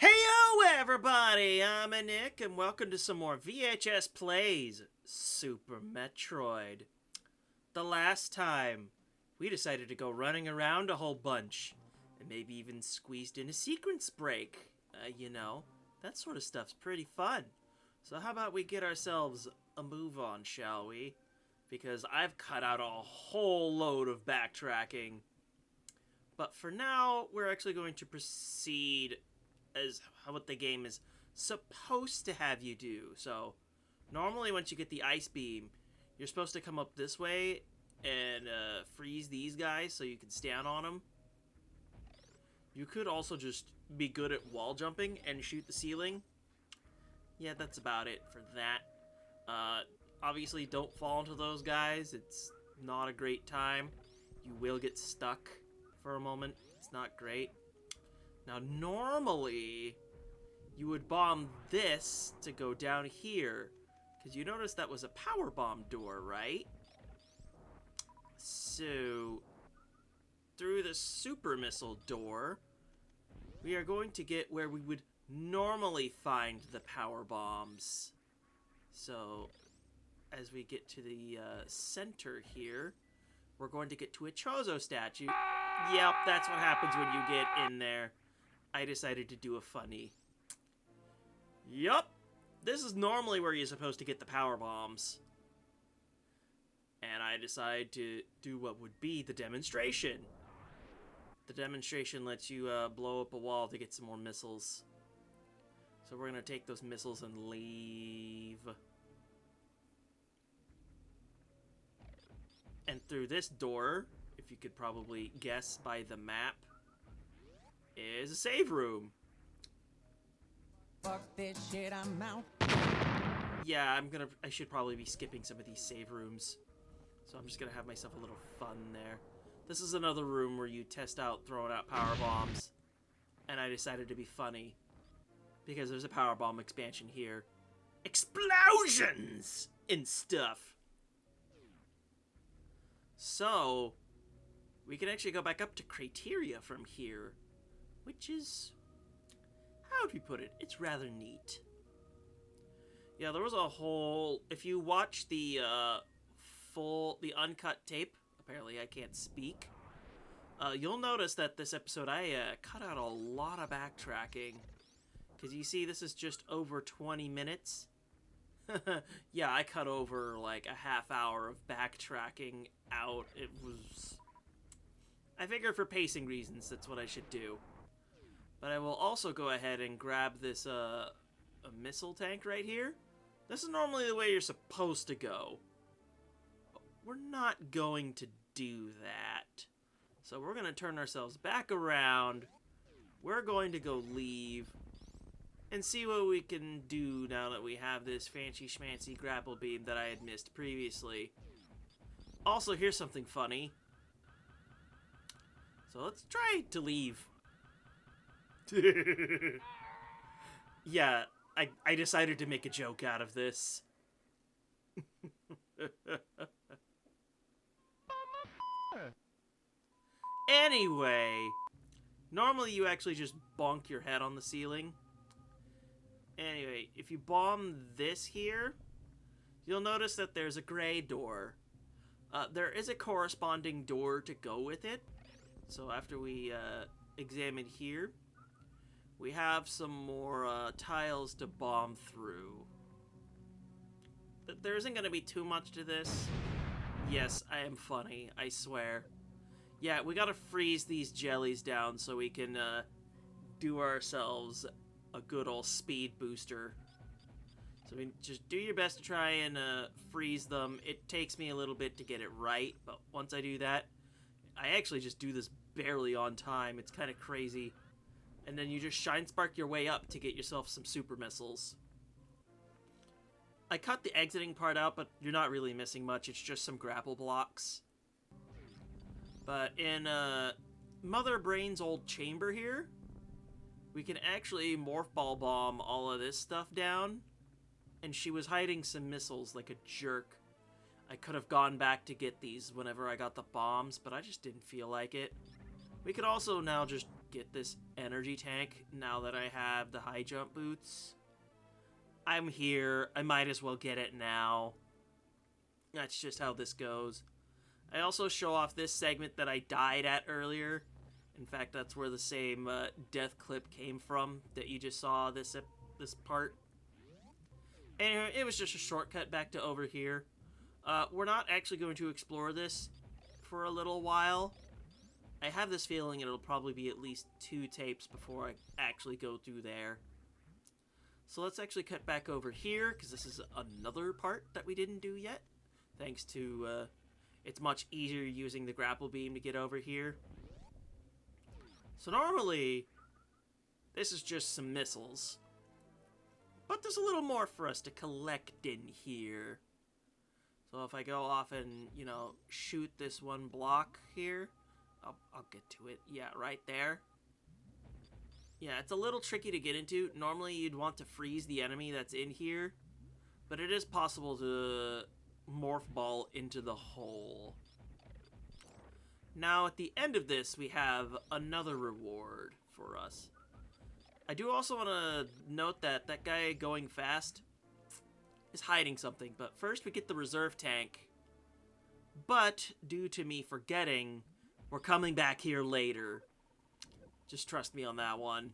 Heyo everybody, I'm Nick and welcome to some more VHS Plays Super Metroid. The last time, we decided to go running around a whole bunch and maybe even squeezed in a sequence break. That sort of stuff's pretty fun. So how about we get ourselves a move on, shall we? Because I've cut out a whole load of backtracking. But for now, we're actually going to proceed as what the game is supposed to have you do. So, normally once you get the ice beam, you're supposed to come up this way and freeze these guys so you can stand on them. You could also just be good at wall jumping and shoot the ceiling. Yeah, that's about it for that. Obviously, don't fall into those guys. It's not a great time. You will get stuck for a moment. It's not great. Now, normally, you would bomb this to go down here, because you noticed that was a power bomb door, right? So, through the super missile door, we are going to get where we would normally find the power bombs. So, as we get to the center here, we're going to get to a Chozo statue. Yep, that's what happens when you get in there. I decided to do a funny. Yup, this is normally where you're supposed to get the power bombs. And I decided to do what would be the demonstration. The demonstration lets you blow up a wall to get some more missiles. So we're going to take those missiles and leave. And through this door, if you could probably guess by the map, is a save room. Fuck this shit, I'm out. Yeah, I should probably be skipping some of these save rooms. So I'm just gonna have myself a little fun there. This is another room where you test out throwing out power bombs. And I decided to be funny, because there's a power bomb expansion here. Explosions and stuff. So, we can actually go back up to Criteria from here. Which is, how would we put it? It's rather neat. Yeah, there was a whole, if you watch the the uncut tape, apparently I can't speak, you'll notice that this episode I cut out a lot of backtracking. Because you see, this is just over 20 minutes. Yeah, I cut over like a half hour of backtracking out. It was, I figured for pacing reasons, that's what I should do. But I will also go ahead and grab this a missile tank right here. This is normally the way you're supposed to go. But we're not going to do that. So we're going to turn ourselves back around. We're going to go leave and see what we can do now that we have this fancy schmancy grapple beam that I had missed previously. Also, here's something funny. So let's try to leave. Yeah, I decided to make a joke out of this. Anyway, normally you actually just bonk your head on the ceiling. Anyway, if you bomb this here, you'll notice that there's a gray door. There is a corresponding door to go with it. So after we examine here, we have some more tiles to bomb through. There isn't going to be too much to this. Yes, I am funny, I swear. Yeah, we gotta freeze these jellies down so we can do ourselves a good old speed booster. So just do your best to try and freeze them. It takes me a little bit to get it right, but once I do that, I actually just do this barely on time. It's kind of crazy. And then you just shine spark your way up to get yourself some super missiles. I cut the exiting part out, but you're not really missing much. It's just some grapple blocks. But in Mother Brain's old chamber here, we can actually morph ball bomb all of this stuff down. And she was hiding some missiles like a jerk. I could have gone back to get these whenever I got the bombs, but I just didn't feel like it. We could also now just get this energy tank now that I have the high jump boots. I'm here. I might as well get it now. That's just how this goes. I also show off this segment that I died at earlier. In fact, that's where the same death clip came from that you just saw this part. Anyway, it was just a shortcut back to over here. We're not actually going to explore this for a little while. I have this feeling it'll probably be at least 2 tapes before I actually go through there. So let's actually cut back over here, because this is another part that we didn't do yet. Thanks to, it's much easier using the grapple beam to get over here. So normally, this is just some missiles. But there's a little more for us to collect in here. So if I go off and, you know, shoot this one block here, I'll get to it. Yeah, right there. Yeah, it's a little tricky to get into. Normally you'd want to freeze the enemy that's in here, but it is possible to morph ball into the hole. Now at the end of this, we have another reward for us. I do also want to note that that guy going fast is hiding something, but first we get the reserve tank. But due to me forgetting, we're coming back here later. Just trust me on that one.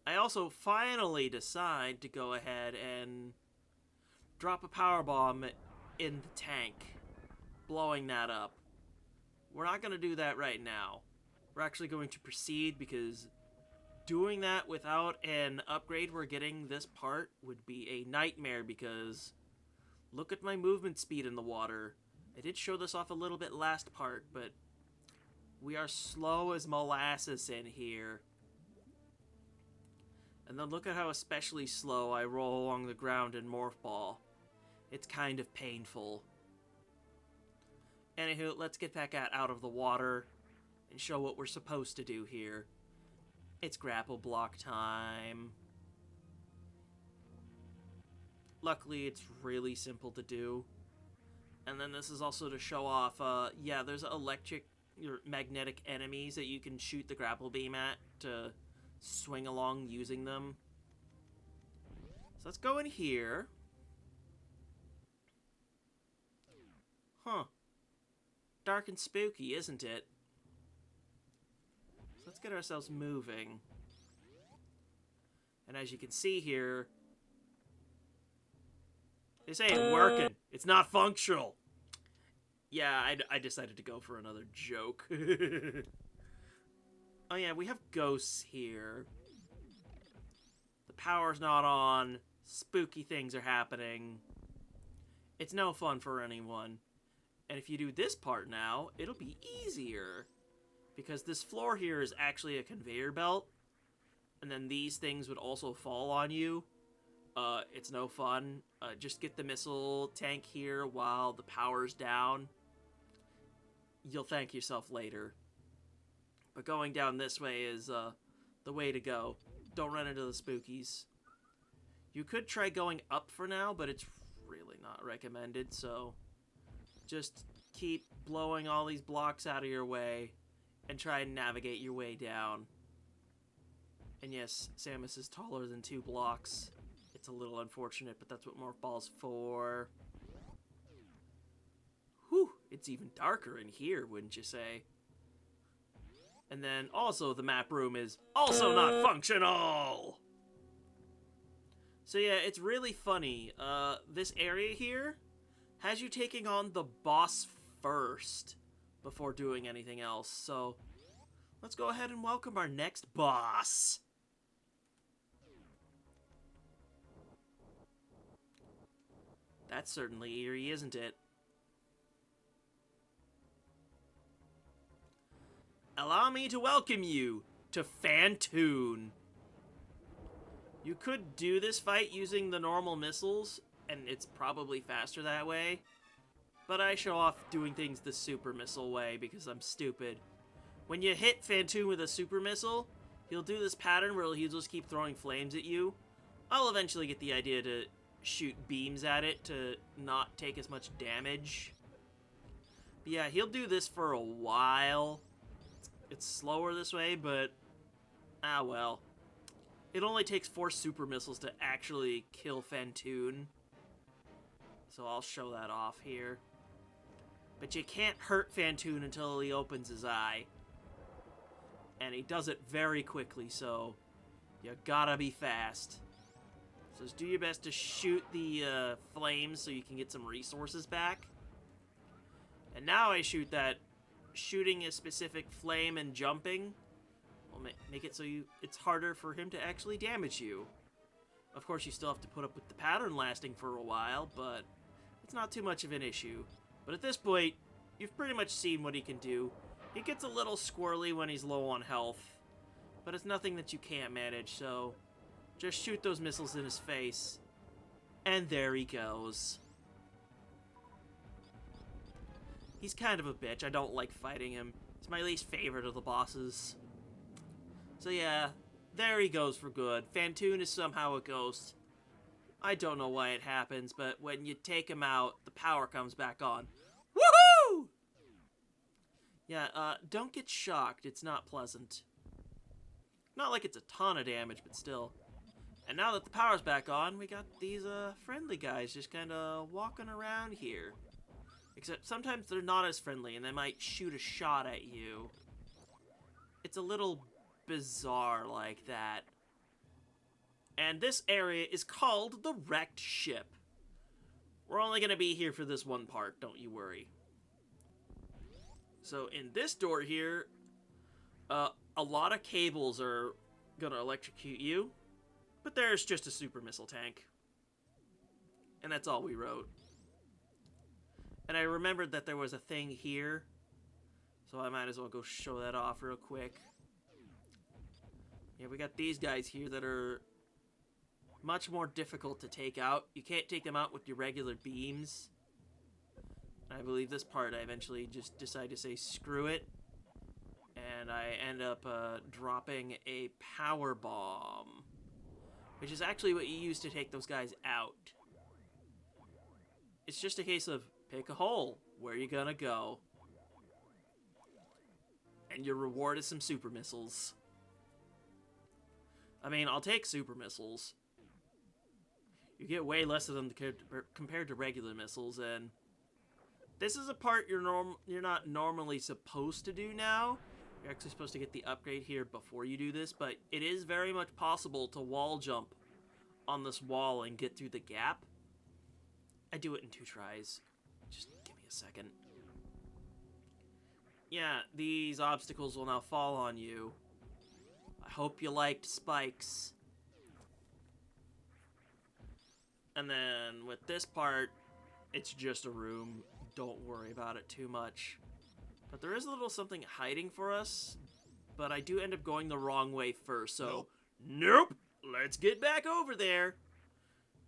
I also finally decide to go ahead and drop a power bomb in the tank, blowing that up. We're not going to do that right now. We're actually going to proceed because doing that without an upgrade we're getting this part would be a nightmare, because look at my movement speed in the water. I did show this off a little bit last part, but we are slow as molasses in here. And then look at how especially slow I roll along the ground in Morph Ball. It's kind of painful. Anywho, let's get back out of the water and show what we're supposed to do here. It's grapple block time. Luckily, it's really simple to do. And then this is also to show off, yeah, there's electric or magnetic enemies that you can shoot the grapple beam at to swing along using them. So let's go in here. Huh. Dark and spooky, isn't it? So let's get ourselves moving. And as you can see here, this ain't working. It's not functional. Yeah, I decided to go for another joke. Oh yeah, we have ghosts here. The power's not on. Spooky things are happening. It's no fun for anyone. And if you do this part now, it'll be easier. Because this floor here is actually a conveyor belt. And then these things would also fall on you. It's no fun. Just get the missile tank here while the power's down. You'll thank yourself later. But going down this way is the way to go. Don't run into the spookies. You could try going up for now, but it's really not recommended, so just keep blowing all these blocks out of your way and try and navigate your way down. And yes, Samus is taller than 2 blocks. It's a little unfortunate, but that's what Morph Ball's for. Whew, it's even darker in here, wouldn't you say? And then also the map room is also not functional! So yeah, it's really funny. This area here has you taking on the boss first before doing anything else. So let's go ahead and welcome our next boss. That's certainly eerie, isn't it? Allow me to welcome you to Fantoon. You could do this fight using the normal missiles, and it's probably faster that way. But I show off doing things the super missile way because I'm stupid. When you hit Fantoon with a super missile, he'll do this pattern where he'll just keep throwing flames at you. I'll eventually get the idea to shoot beams at it to not take as much damage. But yeah, he'll do this for a while. It's slower this way, but ah well. It only takes 4 super missiles to actually kill Fantoon. So I'll show that off here. But you can't hurt Fantoon until he opens his eye. And he does it very quickly, so you gotta be fast. So just do your best to shoot the flames so you can get some resources back. And now I shoot that shooting a specific flame and jumping will make it so it's harder for him to actually damage you. Of course, you still have to put up with the pattern lasting for a while, but it's not too much of an issue. But at this point, you've pretty much seen what he can do. He gets a little squirrely when he's low on health, but it's nothing that you can't manage, so just shoot those missiles in his face. And there he goes. He's kind of a bitch. I don't like fighting him. It's my least favorite of the bosses. So yeah, there he goes for good. Fantoon is somehow a ghost. I don't know why it happens, but when you take him out, the power comes back on. Woohoo! Yeah, don't get shocked. It's not pleasant. Not like it's a ton of damage, but still. And now that the power's back on, we got these friendly guys just kind of walking around here. Except sometimes they're not as friendly, and they might shoot a shot at you. It's a little bizarre like that. And this area is called the Wrecked Ship. We're only going to be here for this one part, don't you worry. So in this door here, a lot of cables are going to electrocute you. But there's just a super missile tank. And that's all we wrote. And I remembered that there was a thing here, so I might as well go show that off real quick. Yeah, we got these guys here that are much more difficult to take out. You can't take them out with your regular beams. I believe this part I eventually just decide to say screw it. And I end up dropping a power bomb, which is actually what you use to take those guys out. It's just a case of pick a hole. Where you gonna go? And your reward is some super missiles. I mean, I'll take super missiles. You get way less of them compared to regular missiles, and this is a part you're not normally supposed to do now. You're actually supposed to get the upgrade here before you do this, but it is very much possible to wall jump on this wall and get through the gap. I do it in 2 tries. Just give me a second. Yeah, these obstacles will now fall on you. I hope you liked spikes. And then with this part, it's just a room. Don't worry about it too much. But there is a little something hiding for us, but I do end up going the wrong way first, so nope! Let's get back over there!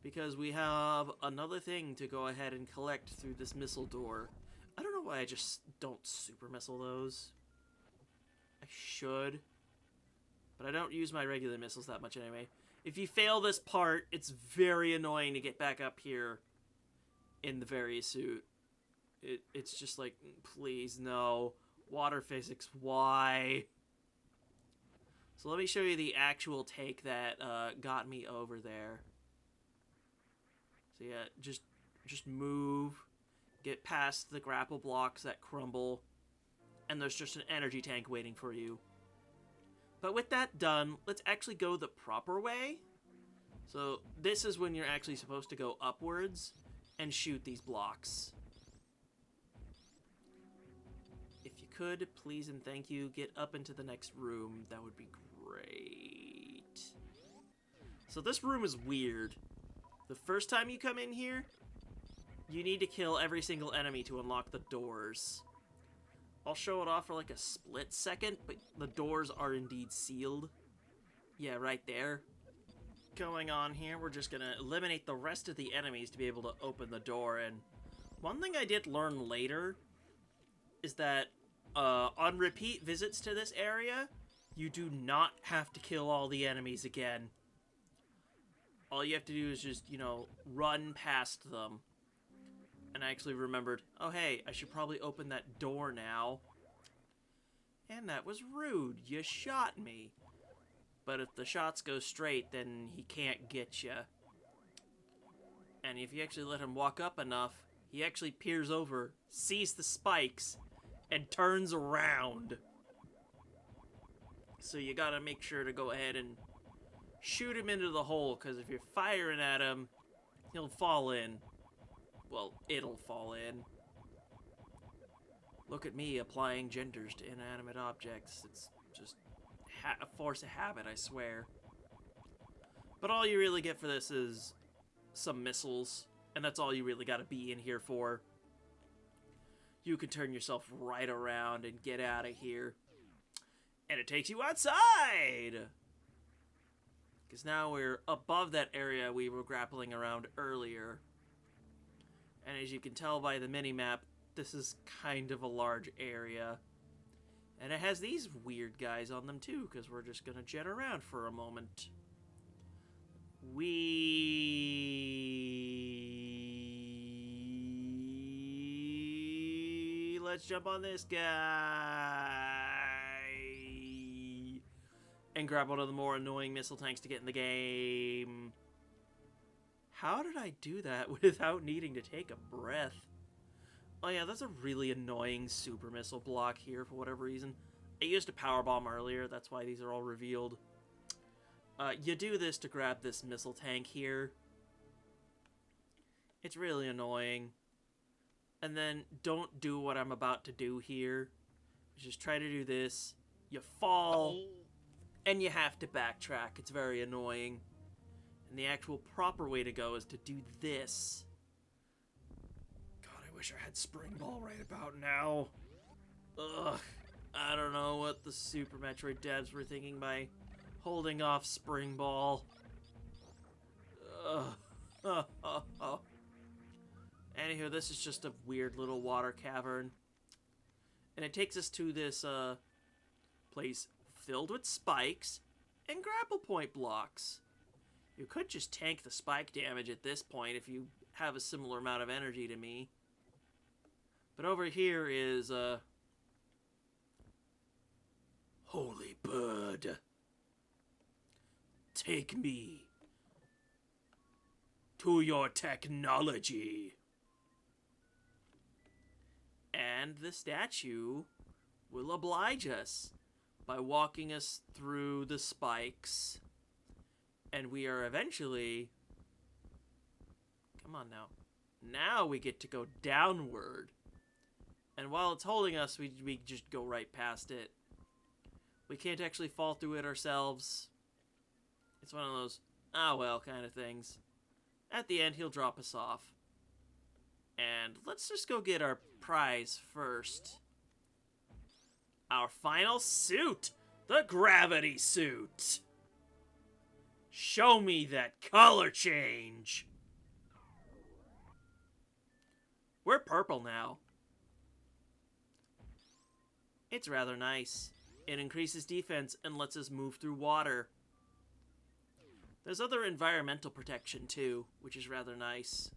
Because we have another thing to go ahead and collect through this missile door. I don't know why I just don't super missile those. I should. But I don't use my regular missiles that much anyway. If you fail this part, it's very annoying to get back up here in the various suit. It's just like, please, no. Water physics, why? So let me show you the actual take that got me over there. So yeah, just move, get past the grapple blocks that crumble, and there's just an energy tank waiting for you. But with that done, let's actually go the proper way. So this is when you're actually supposed to go upwards and shoot these blocks. If you could, please and thank you, get up into the next room. That would be great. So this room is weird. The first time you come in here, you need to kill every single enemy to unlock the doors. I'll show it off for like a split second, but the doors are indeed sealed. Yeah, right there. Going on here, we're just gonna eliminate the rest of the enemies to be able to open the door. And one thing I did learn later is that on repeat visits to this area, you do not have to kill all the enemies again. All you have to do is just, you know, run past them. And I actually remembered, oh hey, I should probably open that door now. And that was rude. You shot me. But if the shots go straight, then he can't get you. And if you actually let him walk up enough, he actually peers over, sees the spikes, and turns around. So you gotta make sure to go ahead and shoot him into the hole, because if you're firing at him, he'll fall in. Well, it'll fall in. Look at me applying genders to inanimate objects. It's just a force of habit, I swear. But all you really get for this is some missiles, and that's all you really gotta be in here for. You can turn yourself right around and get out of here. And it takes you outside! Because now we're above that area we were grappling around earlier. And as you can tell by the mini-map, this is kind of a large area. And it has these weird guys on them too, because we're just gonna jet around for a moment. Let's jump on this guy and grab one of the more annoying missile tanks to get in the game. How did I do that without needing to take a breath? Oh yeah, that's a really annoying super missile block here for whatever reason. I used a power bomb earlier, that's why these are all revealed. You do this to grab this missile tank here. It's really annoying. And then don't do what I'm about to do here. Just try to do this. You fall, and you have to backtrack. It's very annoying. And the actual proper way to go is to do this. God, I wish I had Spring Ball right about now. Ugh. I don't know what the Super Metroid devs were thinking by holding off Spring Ball. Ugh. Anywho, this is just a weird little water cavern. And it takes us to this place filled with spikes and grapple point blocks. You could just tank the spike damage at this point if you have a similar amount of energy to me. But over here is Holy bird, take me to your technology. And the statue will oblige us by walking us through the spikes. And we are eventually... Come on now. Now we get to go downward. And while it's holding us, we just go right past it. We can't actually fall through it ourselves. It's one of those, ah well, kind of things. At the end, he'll drop us off. And let's just go get our prize first. Our final suit! The gravity suit! Show me that color change! We're purple now. It's rather nice. It increases defense and lets us move through water. There's other environmental protection too, which is rather nice.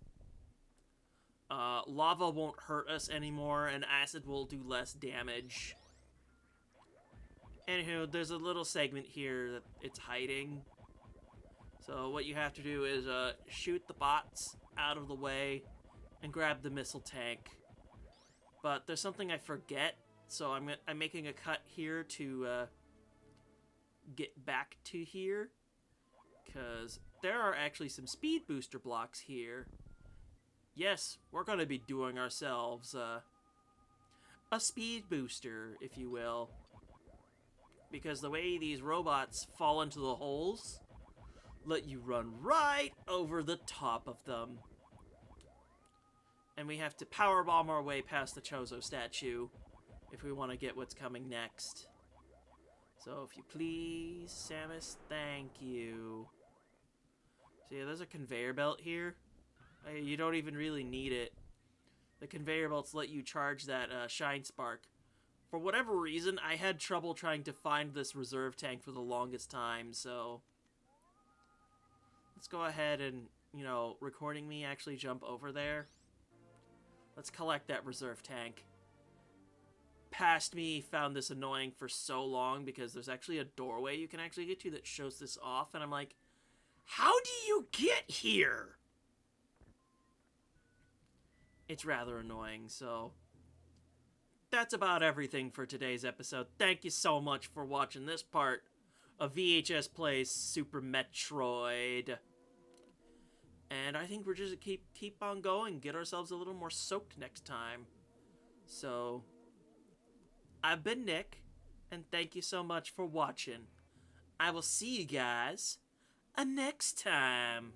Lava won't hurt us anymore, and acid will do less damage. Anywho, there's a little segment here that it's hiding. So what you have to do is shoot the bots out of the way and grab the missile tank. But there's something I forget, so I'm making a cut here to get back to here. Because there are actually some speed booster blocks here. Yes, we're going to be doing ourselves a speed booster, if you will. Because the way these robots fall into the holes, let you run right over the top of them. And we have to powerbomb our way past the Chozo statue if we want to get what's coming next. So if you please, Samus, thank you. So yeah, there's a conveyor belt here. You don't even really need it. The conveyor belts let you charge that Shine Spark. For whatever reason, I had trouble trying to find this reserve tank for the longest time, so... Let's go ahead and, you know, recording me actually jump over there. Let's collect that reserve tank. past me found this annoying for so long because there's actually a doorway you can actually get to that shows this off, and I'm like, how do you get here? It's rather annoying, so that's about everything for today's episode. Thank you so much for watching this part of VHS Plays Super Metroid. And I think we're just keep on going, get ourselves a little more soaked next time. So, I've been Nick, and thank you so much for watching. I will see you guys next time.